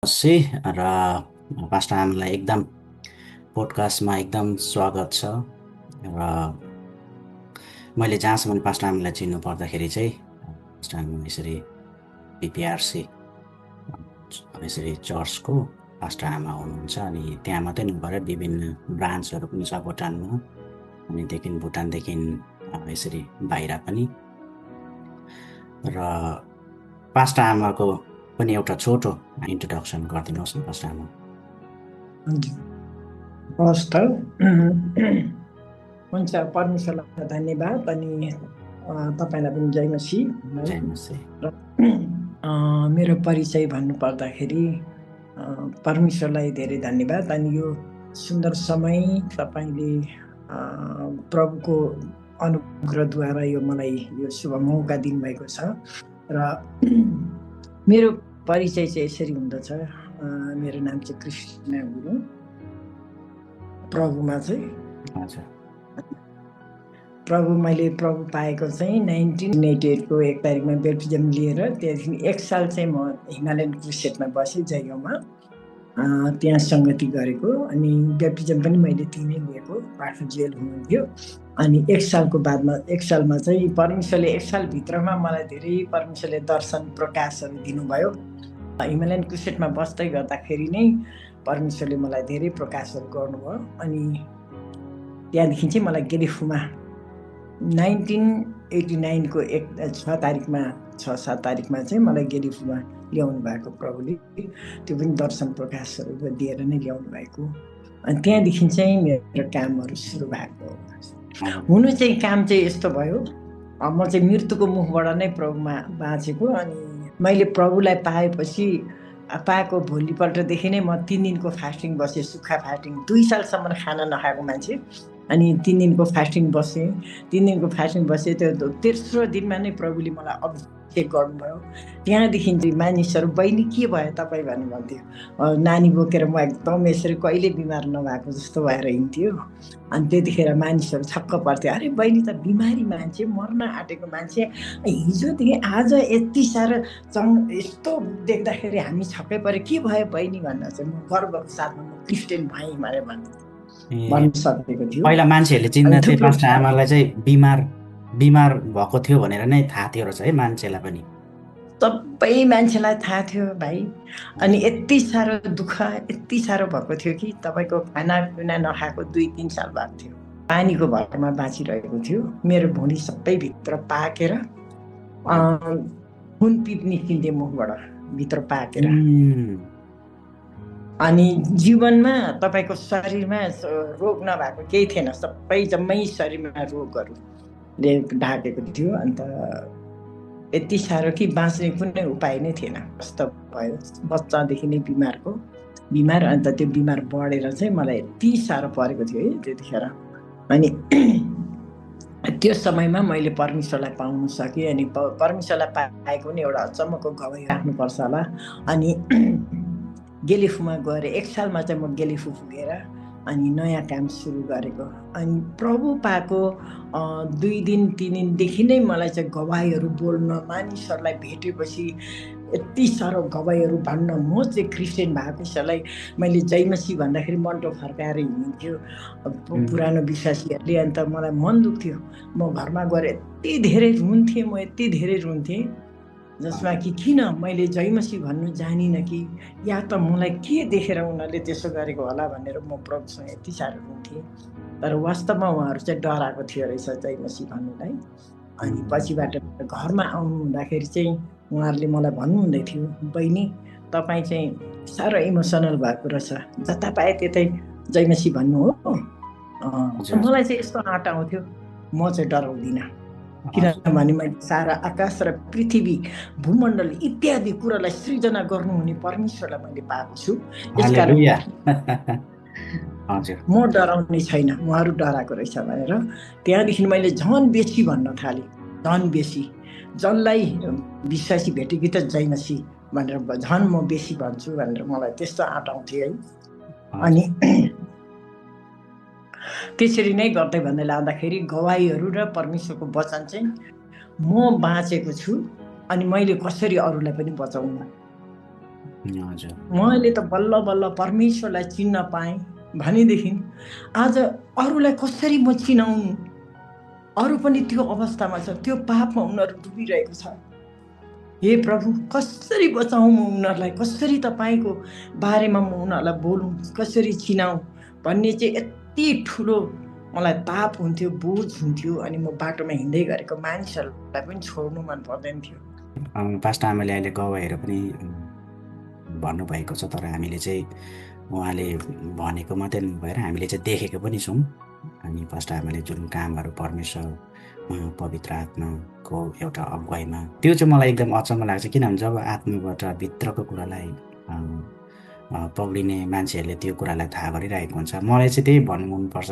C र pastor आमालाई एकदम पोडकास्टमा एकदम स्वागत छ। र मैले जहाँसम्म पास्टर आमालाई चिन्नु पर्दाखेरि चाहिँ पास्टर आमा यसरी पिपिआरसी यसरी चर्चको पास्टर आमा हुनुहुन्छ। अनि त्यहाँ मात्रै नभएर विभिन्न ब्रान्चहरू पनि छ भुटानमा, अनिदेखि भुटानदेखि यसरी बाहिर पनि। र पास्टर आमाको पनि एउटा छोटो इन्ट्रोडक्सन गरिदिनुहोस् न पास्टर आमा। हवस् त हुन्छ। परमेश्वरलाई धन्यवाद अनि तपाईँलाई पनि जय मसीह। जय मसीह। र मेरो परिचय भन्नुपर्दाखेरि परमेश्वरलाई धेरै धन्यवाद। अनि यो सुन्दर समय तपाईँले प्रभुको अनुग्रहद्वारा यो मलाई यो शुभ मौका दिनुभएको छ। र मेरो परिचय चाहिँ यसरी हुँदछ। मेरो नाम चाहिँ कृष्ण गुरुङ। प्रभुमा चाहिँ मैले प्रभु पाएको चाहिँ 1988 को 1 तारिकमा बेप्टिजम लिएर त्यहाँदेखि 1 साल चाहिँ म हिमालयन क्रुसेडमा बसेँ जयगाउँमा, त्यहाँ सङ्गति गरेको। अनि बेप्टिजम पनि मैले तिनै लिएको, पाठकजीले हुनुहुन्थ्यो। अनि 1 सालको बादमा 1 सालमा चाहिँ परमेश्वरले 1 सालभित्रमा मलाई धेरै परमेश्वरले दर्शन प्रकाशहरू दिनुभयो। हिमालयन क्रुसेडमा बस्दै गर्दाखेरि नै परमेश्वरले मलाई धेरै प्रकाशहरू गर्नुभयो। अनि त्यहाँदेखि चाहिँ मलाई गेलिफूमा 1989 को 6 तारिकमा 6-7 तारिकमा चाहिँ मलाई गेलिफूमा ल्याउनु भएको प्रभुले। त्यो पनि दर्शन प्रकाशहरू दिएर नै ल्याउनु भएको। अनि त्यहाँदेखि चाहिँ मेरो कामहरू सुरु भएको। हुनु चाहिँ काम चाहिँ यस्तो भयो, म चाहिँ मृत्युको मुखबाट नै प्रभुमा बाँचेको। अनि मैले प्रभुलाई पाएपछि पाएको भोलिपल्टदेखि नै म 3 दिनको फास्टिङ बसेँ, सुक्खा फास्टिङ। 2 सालसम्म खाना नखाएको मान्छे। अनि 3 दिनको फास्टिङ बसेँ। 3 दिनको फास्टिङ बसेँ। त्यो तेस्रो दिनमा नै प्रभुले मलाई अभिषेक गर्नुभयो। त्यहाँदेखि चाहिँ मानिसहरू बहिनी के भयो तपाईँ भन्नुहुन्थ्यो। नानी बोकेर म एकदम यसरी कहिले बिमार नभएको जस्तो भएर हिँड्थ्यो। अनि त्यतिखेर मानिसहरू छक्क पर्थ्यो, अरे बहिनी त बिमारी मान्छे, मर्न आँटेको मान्छे, हिजोदेखि आज यति साह्रो यस्तो देख्दाखेरि हामी छक्कै पऱ्यो, के भयो बहिनी भन्दा चाहिँ म गर्वको साथमा म क्रिस्चियन भएँ भनेर भन्न सकेको थियो। पहिला मान्छेहरूले चिन्दा चाहिँ पास्टर आमालाई चाहिँ बिमार भएको थियो भनेर नै थाहा थियो रहेछ है मान्छेलाई पनि। सबै मान्छेलाई थाहा थियो भाइ। अनि यति साह्रो दुःख यति साह्रो भएको थियो कि तपाईँको खानापिना नखाएको 2-3 साल भएको थियो। पानीको भरमा बाँचिरहेको थियो। मेरो भुँडी सबै भित्र पाकेर खुन पिप निस्किन्थ्यो मुखबाट भित्र पाकेर। अनि जीवनमा तपाईँको शरीरमा रोग नभएको केही थिएन, सबै जम्मै शरीरमा रोगहरूले ढाकेको थियो। अन्त यति साह्रो कि बाँच्ने कुनै उपाय नै थिएन। कस्तो भयो, बच्चादेखि नै बिमार। अन्त त्यो बिमार बढेर चाहिँ मलाई यति साह्रो परेको थियो है त्यतिखेर। अनि त्यो समयमा मैले परमेश्वरलाई पाउन सकेँ। अनि परमेश्वरलाई पाएको पनि एउटा अचम्मको गवाही राख्नुपर्छ होला। अनि गेलिफूमा गएर 1 सालमा चाहिँ म गेलिफू पुगेर अनि नयाँ काम सुरु गरेको। अनि प्रभु पाएको 2 दिन 3 दिनदेखि नै मलाई चाहिँ गवाहीहरू बोल्न, मानिसहरूलाई भेटेपछि यति साह्रो गवाहीहरू भन्न, म चाहिँ क्रिस्चियन भएकोलाई मैले जय मसीह भन्दाखेरि मन्टो फर्काएर हिँड्थ्यो पुरानो विश्वासीहरूले। अन्त मलाई मन दुख्थ्यो। म घरमा गएर यति धेरै रुन्थेँ जसमा कि किन मैले जय मसीह भन्नु जानिनँ कि या त मलाई के देखेर उनीहरूले त्यसो गरेको होला भनेर म प्रभुसँग यति साह्रो रुन्थेँ। तर वास्तवमा उहाँहरू चाहिँ डराएको थियो रहेछ जय मसीह भन्नुलाई। अनि पछिबाट घरमा आउनु हुँदाखेरि चाहिँ उहाँहरूले मलाई भन्नुहुँदै थियो, बहिनी तपाईँ चाहिँ साह्रो इमोसनल भएको रहेछ, जता पाए त्यतै जय मसीह भन्नु हो। मलाई चाहिँ यस्तो आँट आउँथ्यो, म चाहिँ डराउँदिनँ। किनभने मैले सारा आकाश र पृथ्वी भूमण्डल इत्यादि कुरालाई सृजना गर्नुहुने परमेश्वरलाई मैले पाएको छु। यसकारण म डराउने छैन, उहाँहरू डराएको रहेछ भनेर त्यहाँदेखि मैले झन् बेसी भन्न थालेँ। झन् बेसी, जसलाई विश्वासी भेटेँ कि त जय मसीह भनेर झन् म बेसी भन्छु भनेर मलाई त्यस्तो आँट आउँथ्यो है। अनि त्यसरी नै गर्दै भन्दै लाँदाखेरि गवाहीहरू र परमेश्वरको वचन चाहिँ म बाँचेको छु अनि मैले कसरी अरूलाई पनि बचाउनु हजुर मैले त बल्ल बल्ल परमेश्वरलाई चिन्न पाएँ भनेदेखि आज अरूलाई कसरी म चिनाउनु? अरू पनि त्यो अवस्थामा छ, त्यो पापमा उनीहरू डुबिरहेको छ। हे प्रभु, कसरी बचाउँ म उनीहरूलाई? कसरी तपाईँको बारेमा म उनीहरूलाई बोलौँ, कसरी चिनाउँ भन्ने चाहिँ यति ठुलो मलाई ताप हुन्थ्यो, बोझ हुन्थ्यो। अनि म बाटोमा हिँड्दै गरेको मानिसहरूलाई पनि छोड्नु मन पर्दैन थियो। पास्टर आमाले अहिले गवाईहरू पनि भन्नुभएको छ, तर हामीले चाहिँ उहाँले भनेको मात्रै नभएर हामीले चाहिँ देखेको पनि छौँ। अनि पास्टर आमाले जुन कामहरू परमेश्वर पवित्र आत्माको एउटा अगुवाईमा, त्यो चाहिँ मलाई एकदम अचम्म लाग्छ। किनभने जब आत्माबाट भित्रको कुरालाई पक्रिने मान्छेहरूले त्यो कुरालाई थाहा गरिरहेको हुन्छ। मलाई चाहिँ त्यही भन्नु मनपर्छ।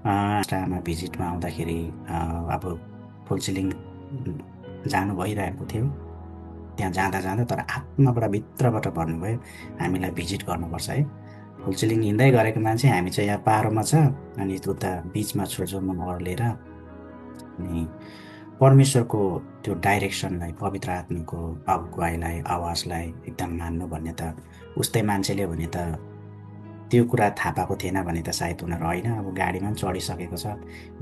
पास्टर आमा भिजिटमा आउँदाखेरि अब फुलसिलिङ जानु भइरहेको थियो। त्यहाँ जाँदा जाँदा तर आत्माबाट भित्रबाट भन्नुभयो हामीलाई भिजिट गर्नुपर्छ है। फुलसिलिङ हिँड्दै गरेको मान्छे, हामी चाहिँ यहाँ पारोमा छ अनि उता बिचमा छुर्जोमा ओर्लेर अनि परमेश्वरको त्यो डाइरेक्सनलाई, पवित्र आत्माको अगुवाईलाई, आवाजलाई एकदम मान्नु भन्ने त उस्तै मान्छेले भने त त्यो कुरा थाहा पाएको थिएन भने त सायद उनीहरू होइन। अब गाडीमा पनि चढिसकेको छ,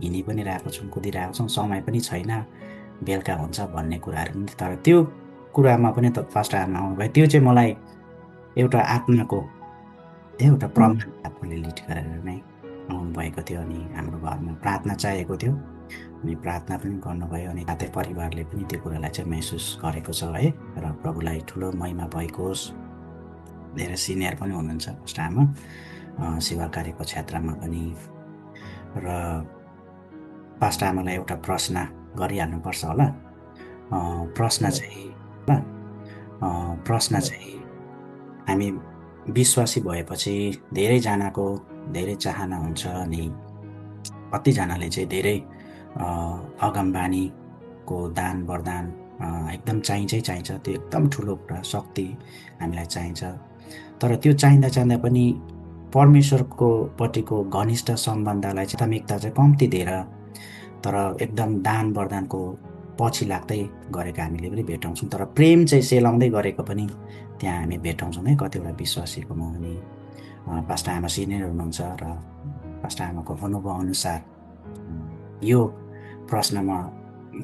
हिँडी पनि रहेको छौँ, कुदिरहेको छौँ, समय पनि छैन, बेलुका हुन्छ भन्ने कुराहरू पनि। तर त्यो कुरामा पनि त फर्स्ट आमा आउनुभयो। त्यो चाहिँ मलाई एउटा आत्माको एउटा प्रमाण आत्माले लिड गरेर नै आउनुभएको थियो। अनि हाम्रो घरमा प्रार्थना चाहिएको थियो अनि प्रार्थना पनि गर्नुभयो। अनि साथै परिवारले पनि त्यो कुरालाई चाहिँ महसुस गरेको छ है। र प्रभुलाई ठुलो महिमा भएको होस्। धेरै सिनियर पनि हुनुहुन्छ फर्स्ट आमा सेवा कार्यको क्षेत्रमा पनि। र पास्ट आमालाई एउटा प्रश्न गरिहाल्नुपर्छ होला। प्रश्न चाहिँ हामी विश्वासी भएपछि धेरैजनाको धेरै चाहना हुन्छ अनि कतिजनाले चाहिँ धेरै अगमबानीको दान वरदान एकदम चाहिन्छ। त्यो एकदम ठुलो कुरा, शक्ति हामीलाई चाहिन्छ। तर त्यो चाहिँदा पनि परमेश्वरको पट्टिको घनिष्ठ सम्बन्धलाई चाहिँ प्राथमिकता चाहिँ कम्ती दिएर तर एकदम दान वरदानको पछि लाग्दै गरेको हामीले पनि भेटाउँछौँ। तर प्रेम चाहिँ सेलाउँदै गरेको पनि त्यहाँ हामी भेटाउँछौँ है कतिवटा विश्वासीकोमा। अनि पास्टर आमा सिनियर हुनुहुन्छ र पास्टर आमाको अनुभव अनुसार यो प्रश्नमा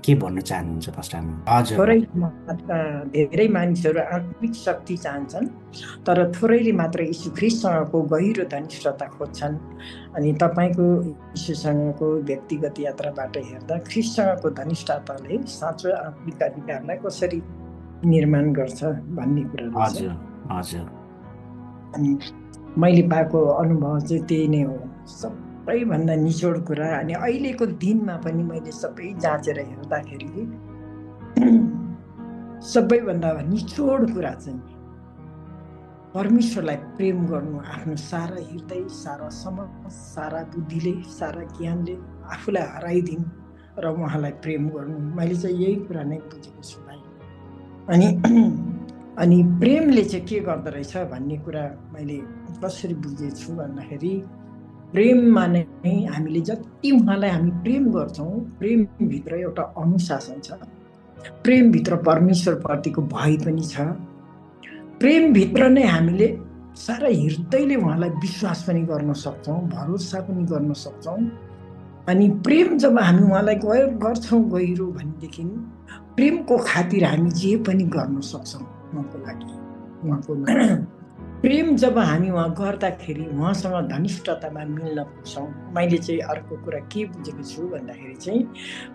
के भन्न चाहनुहुन्छ पास्टर आमा? हजुर, थोरै धेरै मानिसहरू आत्मिक शक्ति चाहन्छन्, तर थोरैले मात्र यीशु ख्रीष्टसँगको गहिरो घनिष्ठता खोज्छन्। अनि तपाईँको यीशुसँगको व्यक्तिगत यात्राबाट हेर्दा ख्रीष्टसँगको घनिष्ठताले साँचो आत्मिक अधिकारलाई कसरी निर्माण गर्छ भन्ने कुरा रहेछ। अनि मैले पाएको अनुभव चाहिँ त्यही नै हो, सबैभन्दा निचोड कुरा। अनि अहिलेको दिनमा पनि मैले सबै जाँचेर हेर्दाखेरि सबैभन्दा निचोड कुरा चाहिँ परमेश्वरलाई प्रेम गर्नु, आफ्नो सारा हृदय, सारा समझ, सारा बुद्धिले, सारा ज्ञानले आफूलाई हराइदिनु र उहाँलाई प्रेम गर्नु। मैले चाहिँ यही कुरा नै बुझेको छु भाइ। अनि प्रेमले चाहिँ के गर्दो रहेछ भन्ने कुरा मैले कसरी बुझेछु भन्दाखेरि प्रेममा नै हामीले जति उहाँलाई हामी प्रेम गर्छौँ, प्रेमभित्र एउटा अनुशासन छ, प्रेमभित्र परमेश्वरप्रतिको भय पनि छ, प्रेमभित्र नै हामीले सारा हृदयले उहाँलाई विश्वास पनि गर्न सक्छौँ, भरोसा पनि गर्न सक्छौँ। अनि प्रेम जब हामी उहाँलाई गर्छौँ गहिरो भनेदेखि प्रेमको खातिर हामी जे पनि गर्न सक्छौँ उहाँको लागि। उहाँको प्रेम जब हामी उहाँ गर्दाखेरि उहाँसँग घनिष्ठतामा मिल्न पुग्छौँ। मैले चाहिँ अर्को कुरा के बुझेको छु भन्दाखेरि चाहिँ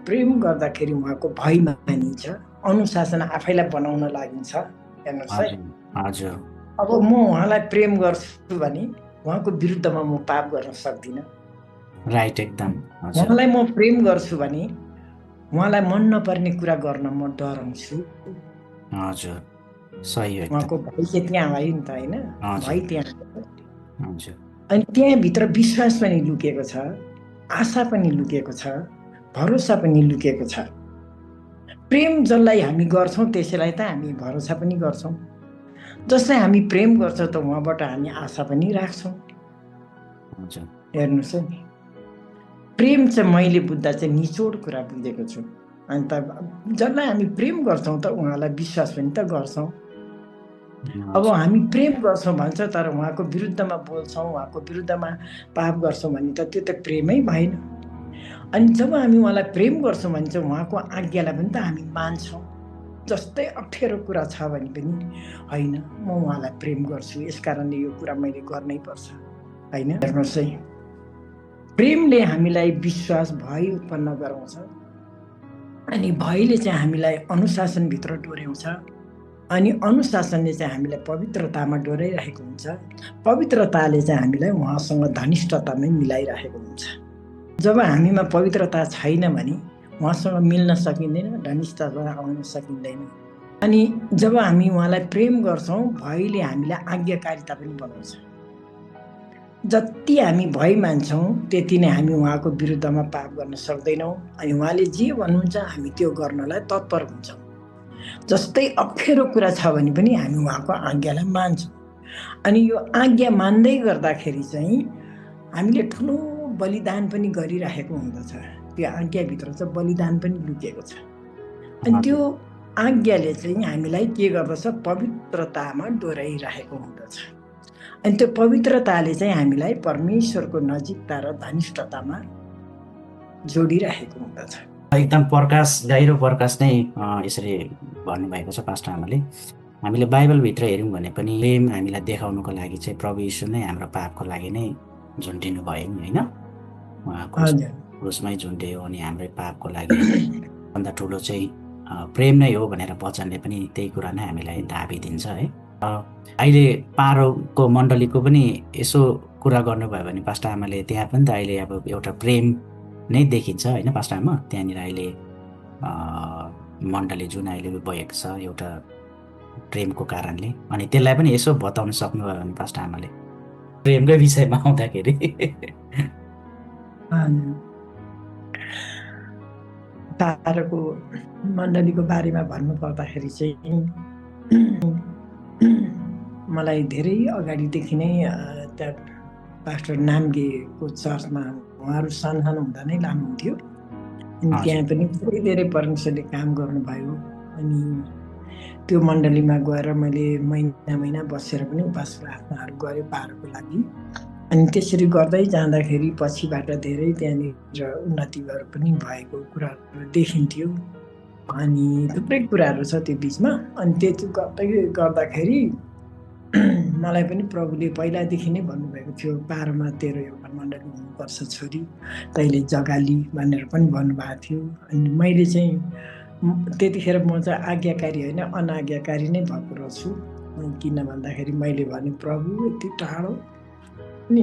प्रेम गर्दाखेरि उहाँको भय मानिन्छ, अनुशासन आफैलाई बनाउन लागिन्छ। हेर्नुहोस् है, अब म उहाँलाई प्रेम गर्छु भने उहाँको विरुद्धमा म पाप गर्न सक्दिनँ। राइट, एकदम। उहाँलाई म प्रेम गर्छु भने उहाँलाई मन नपर्ने कुरा गर्न म डराउँछु। हजुर, सही हो। उहाँको भय चाहिँ त्यहाँ भयो नि त, होइन? भय त्यहाँ। हजुर। अनि त्यहाँभित्र विश्वास पनि लुकेको छ, आशा पनि लुकेको छ, भरोसा पनि लुकेको छ। प्रेम जसलाई हामी गर्छौँ त्यसैलाई त हामी भरोसा पनि गर्छौँ। जसलाई हामी प्रेम गर्छौँ त उहाँबाट हामी आशा पनि राख्छौँ। हेर्नुहोस् है, प्रेम चाहिँ मैले बुझ्दा चाहिँ निचोड कुरा बुझेको छु। अनि त जसलाई हामी प्रेम गर्छौँ त उहाँलाई विश्वास पनि त गर्छौँ। अब हामी प्रेम गर्छौँ भन्छ तर उहाँको विरुद्धमा बोल्छौँ, उहाँको विरुद्धमा पाप गर्छौँ भने त त्यो त प्रेमै भएन। अनि जब हामी उहाँलाई प्रेम गर्छौँ भने चाहिँ उहाँको आज्ञालाई पनि त हामी मान्छौँ। जस्तै अप्ठ्यारो कुरा छ भने पनि होइन म उहाँलाई प्रेम गर्छु, यस कारणले यो कुरा मैले गर्नै पर्छ, होइन? हेर्नुहोस् है, प्रेमले हामीलाई विश्वास भय उत्पन्न गराउँछ अनि भयले चाहिँ हामीलाई अनुशासनभित्र डोर्याउँछ अनि अनुशासनले चाहिँ हामीलाई पवित्रतामा डोराइरहेको हुन्छ। पवित्रताले चाहिँ हामीलाई उहाँसँग धनिष्ठतामै मिलाइरहेको हुन्छ। जब हामीमा पवित्रता छैन भने उहाँसँग मिल्न सकिँदैन, धनिष्ठता आउन सकिँदैन। अनि जब हामी उहाँलाई प्रेम गर्छौँ भयले हामीलाई आज्ञाकारिता पनि बनाउँछ। जति हामी भय मान्छौँ त्यति नै हामी उहाँको विरुद्धमा पाप गर्न सक्दैनौँ अनि उहाँले जे भन्नुहुन्छ हामी त्यो गर्नलाई तत्पर हुन्छौँ। जस्तै अप्ठ्यारो कुरा छ भने पनि हामी उहाँको आज्ञालाई मान्छौँ अनि यो आज्ञा मान्दै गर्दाखेरि चाहिँ हामीले ठुलो बलिदान पनि गरिरहेको हुँदछ। त्यो आज्ञाभित्र चाहिँ बलिदान पनि लुकेको छ अनि त्यो आज्ञाले चाहिँ हामीलाई के गर्दछ, पवित्रतामा डोराइरहेको हुँदछ अनि त्यो पवित्रताले चाहिँ हामीलाई परमेश्वरको नजिकता र धनिष्ठतामा जोडिरहेको हुँदछ। एकदम प्रकाश, गहिरो प्रकाश नै यसरी भन्नुभएको छ पास्टर आमाले। हामीले बाइबलभित्र हेऱ्यौँ भने पनि प्रेम हामीलाई देखाउनुको लागि चाहिँ प्रभु यीशु नै हाम्रो पापको लागि नै झुन्डिनु भयो नि, होइन? उहाँ क्रुसमै झुन्डियो अनि हाम्रै पापको लागि भन्दा ठुलो चाहिँ प्रेम नै हो भनेर वचनले पनि त्यही कुरा नै हामीलाई धाबी दिन्छ है। अहिले पारोको मण्डलीको पनि यसो कुरा गर्नुभयो भने पास्टर आमाले त्यहाँ पनि त अहिले अब एउटा प्रेम नै देखिन्छ, होइन पास्टर आमा? त्यहाँनिर अहिले मण्डली जुन अहिले भएको छ एउटा प्रेमको कारणले, अनि त्यसलाई पनि यसो बताउन सक्नुभयो भने पास्टर आमाले प्रेमकै विषयमा आउँदाखेरि। पारोको मण्डलीको बारेमा भन्नुपर्दाखेरि चाहिँ मलाई धेरै अगाडिदेखि नै त्यहाँ पास्टर नाम्गेको चर्चमा उहाँहरू सानो हुँदा नै लानुहुन्थ्यो अनि त्यहाँ पनि धेरै परमेश्वरले काम गर्नुभयो अनि त्यो मण्डलीमा गएर मैले महिना बसेर पनि उपास प्रार्थनाहरू गरेँ पारोको लागि अनि त्यसरी गर्दै जाँदाखेरि पछिबाट धेरै त्यहाँनिर उन्नतिहरू पनि भएको कुराहरू देखिन्थ्यो अनि थुप्रै कुराहरू छ त्यो बिचमा। अनि त्यो गर्दै गर्दाखेरि मलाई पनि प्रभुले पहिलादेखि नै भन्नुभएको थियो पारोमा तेरो एउटा मण्डली हुनुपर्छ छोरी, तैँले जग्गा लि भनेर पनि भन्नुभएको थियो। अनि मैले चाहिँ त्यतिखेर म चाहिँ आज्ञाकारी होइन अनाज्ञाकारी नै भएको रहेछु। किन भन्दाखेरि मैले भने प्रभु यति टाढो अनि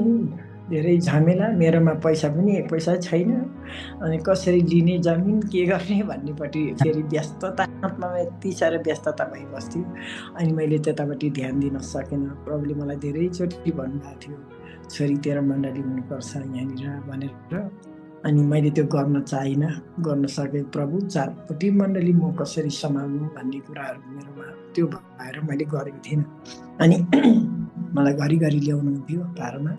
धेरै झमेला, मेरोमा पैसा पनि एक पैसा छैन अनि कसरी लिने जमिन के गर्ने भन्नेपट्टि फेरि व्यस्तता, आत्मामा यति साह्रो व्यस्तता भइबस्थ्यो अनि मैले त्यतापट्टि ध्यान दिन सकेन। प्रभुले मलाई धेरैचोटि भन्नुभएको थियो छोरी तेरो मण्डली हुनुपर्छ यहाँनिर भनेर अनि मैले त्यो गर्न चाहिनँ, गर्न सके प्रभु चारपट्टि मण्डली म कसरी सम्हाल्नु भन्ने कुराहरू मेरोमा त्यो भएर मैले गरेको थिइनँ अनि मलाई घरिघरि ल्याउनुहुन्थ्यो पारोमा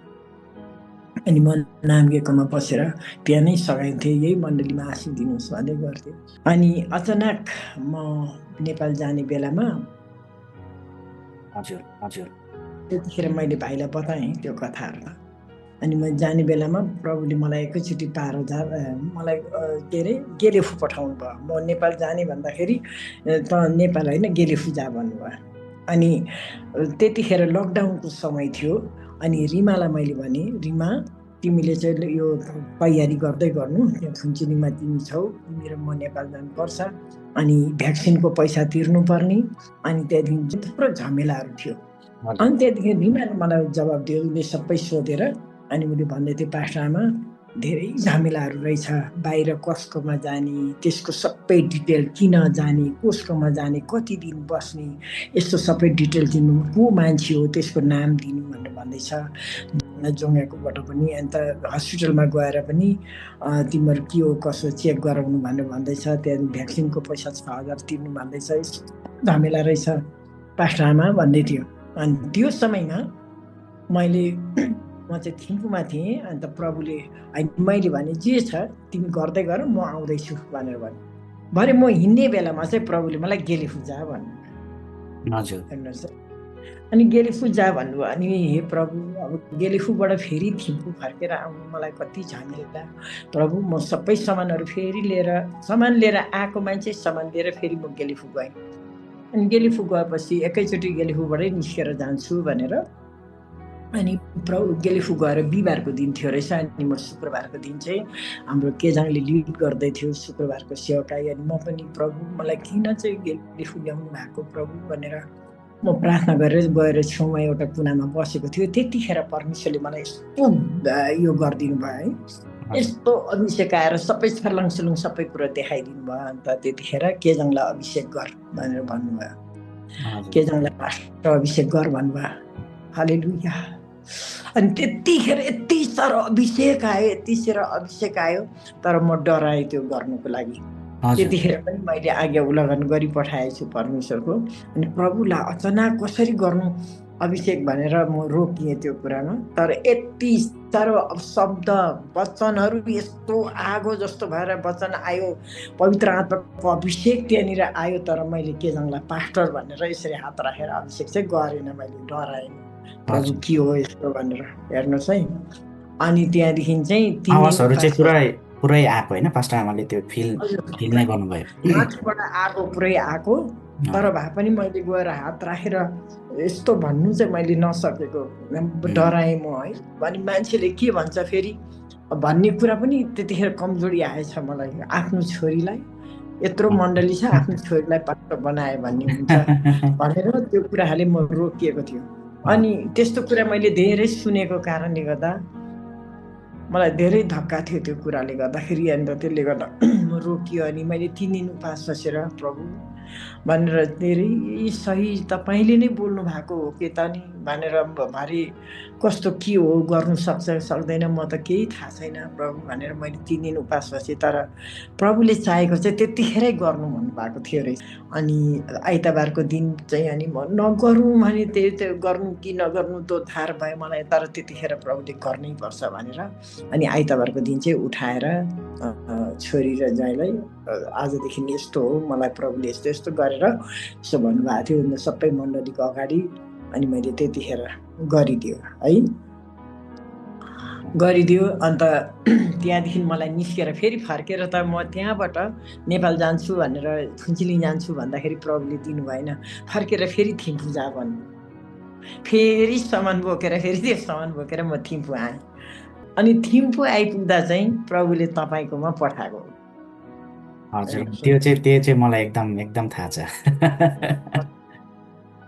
अनि म नाम्गेकोमा बसेर त्यहाँ नै सघाइन्थेँ, यही मण्डलीमा आसिदिनुहोस् भन्दै गर्थेँ। अनि अचानक म नेपाल जाने बेलामा त्यतिखेर मैले भाइलाई बताएँ त्यो कथाहरू अनि म जाने बेलामा प्रभुले मलाई एकैचोटि पारो मलाई के अरे गेलेफु पठाउनु भयो। म नेपाल जाने भन्दाखेरि त नेपाल होइन गेलेफु जा भन्नुभयो। अनि त्यतिखेर लकडाउनको समय थियो अनि रिमालाई मैले भने रिमा तिमीले चाहिँ यो तयारी गर्दै गर्नु, त्यो फुन्चुनीमा तिमी छौ, तिमी र म नेपाल जानुपर्छ अनि भ्याक्सिनको पैसा तिर्नुपर्ने अनि त्यहाँदेखि थुप्रो झमेलाहरू थियो। अनि त्यहाँदेखि रिमाले मलाई जवाब दियो, उसले सबै सोधेर अनि मैले भन्दै थिएँ पास्टर आमा धेरै झमेलाहरू रहेछ, बाहिर कसकोमा जाने, त्यसको सबै डिटेल, किन जाने, कसकोमा जाने, कति दिन बस्ने, यस्तो सबै डिटेल दिनु, को मान्छे हो त्यसको नाम दिनु भनेर भन्दैछ। जोङ्गाकोबाट पनि अन्त हस्पिटलमा गएर पनि तिमीहरू के हो कसो चेक गराउनु भनेर भन्दैछ, त्यहाँदेखि भ्याक्सिनको पैसा 6000 तिर्नु भन्दैछ, झमेला रहेछ पास्टर आमा भन्दै थियो। अनि त्यो समयमा म चाहिँ थिम्पूमा थिएँ। अन्त प्रभुले मैले भने जे छ तिमी गर्दै गर म आउँदैछु भनेर भने म हिँड्ने बेलामा चाहिँ प्रभुले मलाई गेलेफु जा भन्नु। हजुर, हेर्नुहोस् अनि गेलिफु जा भन्नुभयो। अनि हे प्रभु, अब गेलिफुबाट फेरि थिम्पू फर्केर आउनु मलाई कति झमेला। प्रभु, म सबै सामानहरू फेरि लिएर, सामान लिएर आएको मान्छे सामान लिएर फेरि म गेलिफु गएँ। अनि गेलिफु गएपछि एकैचोटि गेलिफुबाटै निस्केर जान्छु भनेर, अनि प्रभु गेलिफु गएर बिहिबारको दिन थियो रहेछ। अनि म शुक्रबारको दिन चाहिँ हाम्रो केजाङले लिड गर्दै थियो शुक्रबारको सेवाकाई। अनि म पनि प्रभु मलाई किन चाहिँ गेलिफु ल्याउनु भएको प्रभु भनेर म प्रार्थना गरेर गएर छेउमा एउटा कुनामा बसेको थियो। त्यतिखेर परमेश्वरले मलाई यस्तो यो गरिदिनु भयो है, यस्तो अभिषेक आएर सबै छर्लङ सलुङ सबै कुरो देखाइदिनु भयो। अन्त त्यतिखेर केजाङलाई अभिषेक गर भनेर भन्नुभयो, केजाङलाई पास्टर अभिषेक गर भन्नुभयो। हालेलुया। अनि त्यतिखेर यति साह्रो अभिषेक आयो, यति साह्रो अभिषेक आयो, तर म डराएँ त्यो गर्नुको लागि। त्यतिखेर पनि मैले आज्ञा उल्लङ्घन गरी पठाएको छु परमेश्वरको। अनि प्रभुलाई अचानक कसरी गर्नु अभिषेक भनेर म रोकिएँ त्यो कुरामा। तर यति साह्रो शब्द वचनहरू यस्तो आगो जस्तो भएर वचन आयो, पवित्र आत्माको अभिषेक त्यहाँनिर आयो। तर मैले केजाङलाई पास्टर भनेर यसरी हात राखेर अभिषेक चाहिँ गरेन, मैले डराएँ प्रभु के हो यस्तो भनेर। हेर्नुहोस् है। अनि त्यहाँदेखि चाहिँ आवाजहरू चाहिँ पुरै आएको होइन पास्टर आमाले, त्यो फिल नै गर्नुभयो, माथिबाट आगो पुरै आएको। तर भए पनि मैले गएर हात राखेर यस्तो भन्नु चाहिँ मैले नसकेको, डराएँ म है। अनि मान्छेले के भन्छ फेरि भन्ने कुरा पनि त्यतिखेर कमजोरी आएछ मलाई। आफ्नो छोरीलाई यत्रो मण्डली छ, आफ्नो छोरीलाई पास्टर बनाए भन्ने हुन्छ भनेर त्यो कुराहरूले म रोकिएको थियो। अनि त्यस्तो कुरा मैले धेरै सुनेको कारणले गर्दा मलाई धेरै धक्का थियो त्यो कुराले गर्दाखेरि। अन्त त्यसले गर्दा म रोकियो। अनि मैले 3 दिन उपास बसेर प्रभु भनेर धेरै सही तपाईँले नै बोल्नु भएको हो कि त नि भनेर भारी कस्तो के हो गर्नु सक्छ सक्दैन म त केही थाहा छैन प्रभु भनेर मैले 3 दिन उपास बसेँ। तर प्रभुले चाहेको चाहिँ त्यतिखेरै गर्नु भन्नुभएको थियो रहेछ। अनि आइतबारको दिन चाहिँ अनि म नगरौँ भने त्यो गर्नु कि नगर्नु त्यो थाहा भयो मलाई। तर त्यतिखेर प्रभुले गर्नै पर्छ भनेर अनि आइतबारको दिन चाहिँ उठाएर छोरी र ज्वाइँलाई आजदेखि यस्तो हो, मलाई प्रभुले यस्तो यस्तो गरेर यसो भन्नुभएको थियो सबै मण्डलीको अगाडि। अनि मैले त्यतिखेर गरिदियो है, गरिदियो। अन्त त्यहाँदेखि मलाई निस्केर फेरि फर्केर त म त्यहाँबाट नेपाल जान्छु भनेर फुन्चुलिङ जान्छु भन्दाखेरि प्रभुले दिनु भएन। फर्केर फेरि थिम्पू जा भन्नु, फेरि सामान बोकेर फेरि त्यो सामान बोकेर म थिम्पू आएँ। अनि थिम्पू आइपुग्दा चाहिँ प्रभुले तपाईँकोमा पठाएको। हजुर, त्यो चाहिँ मलाई एकदम थाहा छ।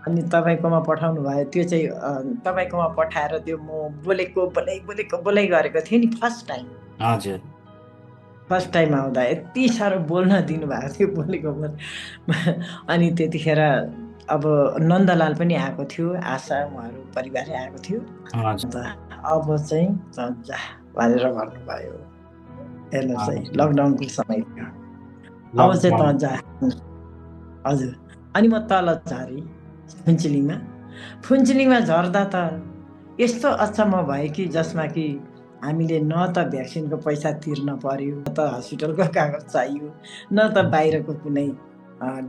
अनि तपाईँकोमा पठाउनु भयो। त्यो चाहिँ तपाईँकोमा पठाएर त्यो म बोलै गरेको थिएँ नि फर्स्ट टाइम। हजुर, फर्स्ट टाइम आउँदा यति साह्रो बोल्न दिनुभएको थियो, बोलेको। अनि त्यतिखेर अब नन्दलाल पनि आएको थियो, आशा उहाँहरू परिवारै आएको थियो। अन्त अब चाहिँ जा भनेर भन्नुभयो। हेर्नुहोस् है, लकडाउनको समय थियो, अब चाहिँ त जा। हजुर। अनि म तल झरेँ फुन्चुलिङमा झर्दा त यस्तो अचम्म भयो कि जसमा कि हामीले न त भ्याक्सिनको पैसा तिर्न पर्यो, न त हस्पिटलको कागज चाहियो, न त बाहिरको कुनै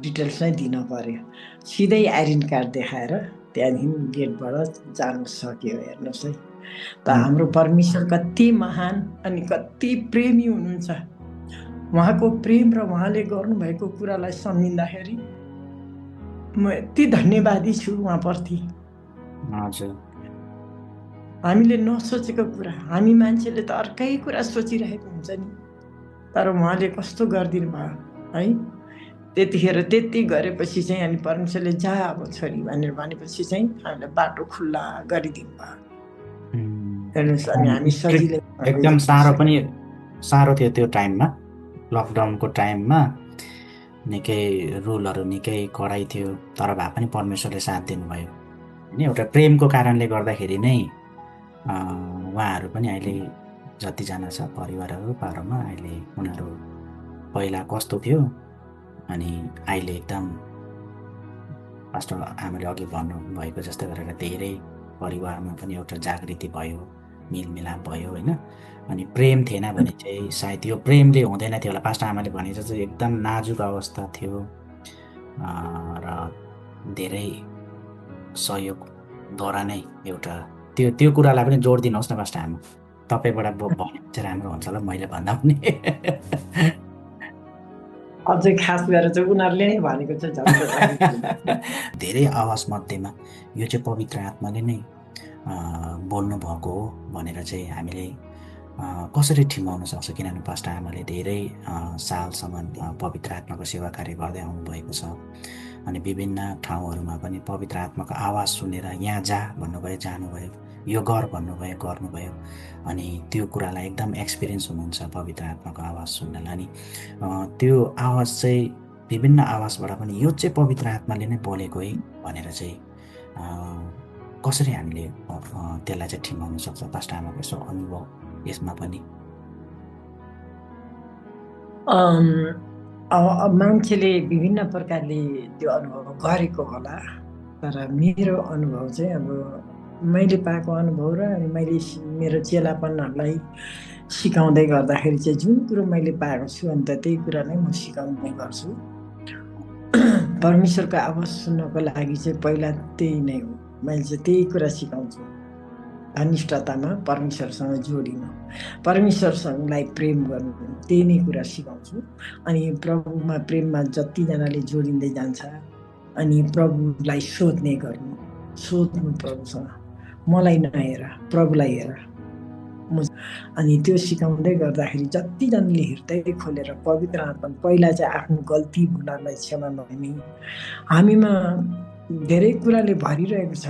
डिटेल्स नै दिन पर्यो। सिधै आइडेन्टी कार्ड देखाएर त्यहाँदेखि गेटबाट जानु सक्यो। हेर्नुहोस् है, त हाम्रो परमेश्वर कति महान अनि कति प्रेमी हुनुहुन्छ। उहाँको प्रेम र उहाँले गर्नुभएको कुरालाई सम्झिँदाखेरि म यति धन्यवादी छु उहाँप्रति। हामीले नसोचेको कुरा, हामी मान्छेले त अर्कै कुरा सोचिरहेको हुन्छ नि, तर उहाँले कस्तो गरिदिनु भयो है। त्यतिखेर त्यति गरेपछि चाहिँ अनि परमेश्वरले जा अब छोरी भनेर भनेपछि चाहिँ हामीलाई बाटो खुल्ला गरिदिनु भयो। हेर्नुहोस्, अनि हामी सजिलै एकदम साह्रो थियो त्यो टाइममा, लकडाउनको टाइममा निकै रुलहरू निकै कडाइ थियो। तर भए पनि परमेश्वरले साथ दिनुभयो होइन। एउटा प्रेमको कारणले गर्दाखेरि नै उहाँहरू पनि अहिले जतिजना छ परिवारहरू पारोमा, अहिले उनीहरू पहिला कस्तो थियो अनि अहिले एकदम पास्टर आमाले अघि भन्नुभएको जस्तै गरेर धेरै परिवारमा पनि एउटा जागृति भयो, मिलमिलाप भयो होइन। अनि प्रेम थिएन भने चाहिँ सायद यो प्रेमले हुँदैन थियो होला। पास्टर आमाले भने जस्तो एकदम नाजुक अवस्था थियो र धेरै सहयोगद्वारा नै एउटा त्यो कुरालाई पनि जोड दिनुहोस् न पास्टर आमा। तपाईँबाट भन्यो चाहिँ राम्रो हुन्छ होला मैले भन्दा पनि। अझै खास गरेर चाहिँ उनीहरूले नै भनेको चाहिँ झन् धेरै आवाज मध्येमा यो चाहिँ पवित्र आत्माले नै बोल्नु भएको हो भनेर चाहिँ हामीले कसरी ठिम्याउन सक्छ? किनभने पास्टर आमाले धेरै सालसम्म पवित्र आत्माको सेवा कार्य गर्दै आउनुभएको छ अनि विभिन्न ठाउँहरूमा पनि पवित्र आत्माको आवाज सुनेर यहाँ जा भन्नुभयो, जानुभयो, यो गर भन्नुभयो, गर्नुभयो अनि त्यो कुरालाई एकदम एक्सपिरियन्स हुनुहुन्छ पवित्र आत्माको आवाज सुन्नलाई। अनि त्यो आवाज चाहिँ विभिन्न आवाजबाट पनि यो चाहिँ पवित्र आत्माले नै बोलेको है भनेर चाहिँ कसरी हामीले त्यसलाई चाहिँ ठिम्याउन सक्छ? पास्टर आमाको यसो अनुभव यसमा पनि। मान्छेले विभिन्न प्रकारले त्यो अनुभव गरेको होला, तर मेरो अनुभव चाहिँ अब मैले पाएको अनुभव र अनि मैले मेरो चेलापनहरूलाई सिकाउँदै गर्दाखेरि चाहिँ जुन कुरो मैले पाएको छु अन्त त्यही कुरा नै म सिकाउने गर्छु। परमेश्वरको आवाज सुन्नको लागि चाहिँ पहिला त्यही नै हो, मैले चाहिँ त्यही कुरा सिकाउँछु। घनिष्ठतामा परमेश्वरसँग जोडिनु, परमेश्वरसँगलाई प्रेम गर्नु, त्यही नै कुरा सिकाउँछु। अनि प्रभुमा प्रेममा जतिजनाले जोडिँदै जान्छ अनि प्रभुलाई सोध्ने गर्नु, सोध्नु प्रभुसँग, मलाई नहेर प्रभुलाई हेर। अनि त्यो सिकाउँदै गर्दाखेरि जतिजनाले हृदय खोलेर पवित्र आत्मा पहिला चाहिँ आफ्नो गल्ती भुलहरूलाई क्षमा माग्ने, हामीमा धेरै कुराले भरिरहेको छ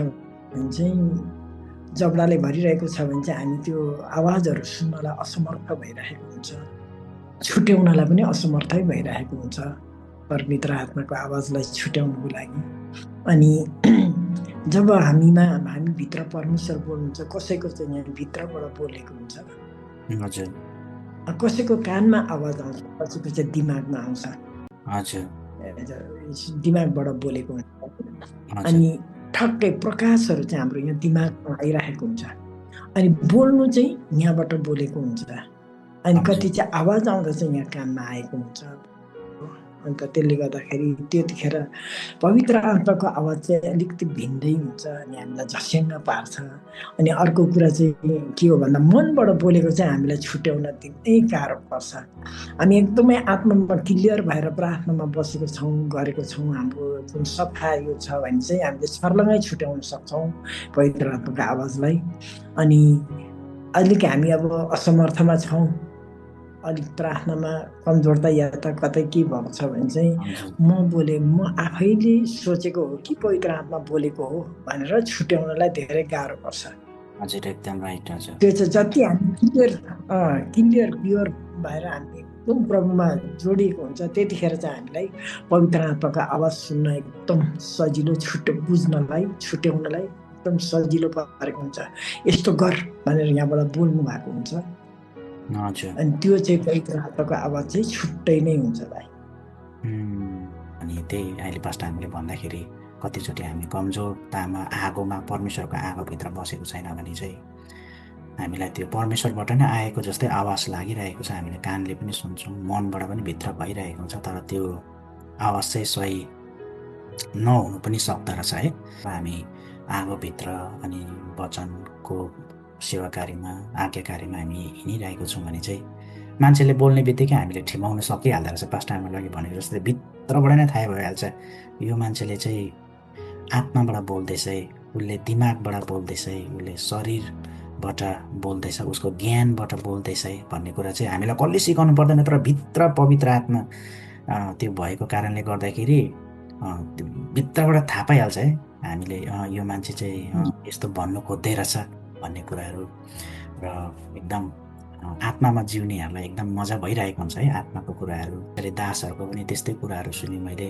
भने चाहिँ जबडाले भरिरहेको छ भने चाहिँ हामी त्यो आवाजहरू सुन्नलाई असमर्थ भइरहेको हुन्छ, छुट्याउनलाई पनि असमर्थै भइरहेको हुन्छ पवित्र आत्माको आवाजलाई छुट्याउनुको लागि। अनि जब हामीभित्र परमेश्वर बोल्नुहुन्छ, कसैको चाहिँ यहाँ भित्रबाट बोलेको हुन्छ, हजुर, कसैको कानमा आवाज आउँछ, कसैको चाहिँ दिमागमा आउँछ, हजुर, दिमागबाट बोलेको हुन्छ। अनि ठक्कै प्रकाशहरू चाहिँ हाम्रो यहाँ दिमागमा आइरहेको हुन्छ अनि बोल्नु चाहिँ यहाँबाट बोलेको हुन्छ। अनि कति चाहिँ आवाज आउँदा चाहिँ यहाँ कानमा आएको हुन्छ। अन्त त्यसले गर्दाखेरि त्यतिखेर पवित्र आत्माको आवाज चाहिँ अलिकति भिन्दै हुन्छ अनि हामीलाई झस्याङ्ग पार्छ। अनि अर्को कुरा चाहिँ के हो भन्दा मनबाट बोलेको चाहिँ हामीलाई छुट्याउन एकदमै गाह्रो पर्छ। हामी एकदमै आत्मामा क्लियर भएर प्रार्थनामा बसेको छौँ, गरेको छौँ, हाम्रो जुन सफा यो छ भने चाहिँ हामीले सर्लङ्गै छुट्याउन सक्छौँ पवित्र आत्माको आवाजलाई। अनि अलिक हामी अब असमर्थमा छौँ, अलिक प्रार्थनामा कमजोरता या त कतै के भएको छ भने चाहिँ म आफैले सोचेको हो कि पवित्र आत्मा बोलेको हो भनेर छुट्याउनलाई धेरै गाह्रो पर्छ। हजुर, एकदम राइट। हजुर, त्यो चाहिँ जति हामी क्लियर प्योर भएर हामी एकदम प्रभुमा जोडिएको हुन्छ त्यतिखेर चाहिँ हामीलाई पवित्र आत्माको आवाज सुन्न एकदम सजिलो, बुझ्नलाई, छुट्याउनलाई एकदम सजिलो परेको हुन्छ। यस्तो गर भनेर यहाँबाट बोल्नु भएको हुन्छ। अनि त्यो चाहिँ पवित्र आत्माको आवाज चाहिँ छुट्टै नै हुन्छ भाइ। अनि त्यही अहिले पास्टर हामीले भन्दाखेरि कतिचोटि हामी कमजोरतामा आगोमा परमेश्वरको आगोभित्र बसेको छैन भने चाहिँ हामीलाई त्यो परमेश्वरबाट नै आएको जस्तै आवाज लागिरहेको छ, हामीले कानले पनि सुन्छौँ, मनबाट पनि भित्र भइरहेको हुन्छ, तर त्यो आवाज चाहिँ सही नहुनु पनि सक्दो रहेछ है। हामी आगोभित्र अनि वचनको सेवाकारीमा, आज्ञाकारीमा हामी हिँडिरहेको छौँ भने चाहिँ मान्छेले बोल्ने बित्तिकै हामीले ठिमाउन सकिहाल्दो रहेछ। पास्टर आमाले अघि भनेको जस्तै भित्रबाट नै थाहा भइहाल्छ यो मान्छेले चाहिँ आत्माबाट बोल्दैछ, उसले दिमागबाट बोल्दैछ, उसले शरीरबाट बोल्दैछ, उसको ज्ञानबाट बोल्दैछ भन्ने कुरा चाहिँ हामीलाई कसले सिकाउनु पर्दैन, तर भित्र पवित्र आत्मा त्यो भएको कारणले गर्दाखेरि भित्रबाट थाहा पाइहाल्छ है हामीले यो मान्छे चाहिँ यस्तो भन्नु खोज्दै रहेछ भन्ने कुराहरू। र एकदम आत्मामा जिउनेहरूलाई एकदम मजा भइरहेको हुन्छ है आत्माको कुराहरू। दासहरूको पनि त्यस्तै कुराहरू सुने मैले।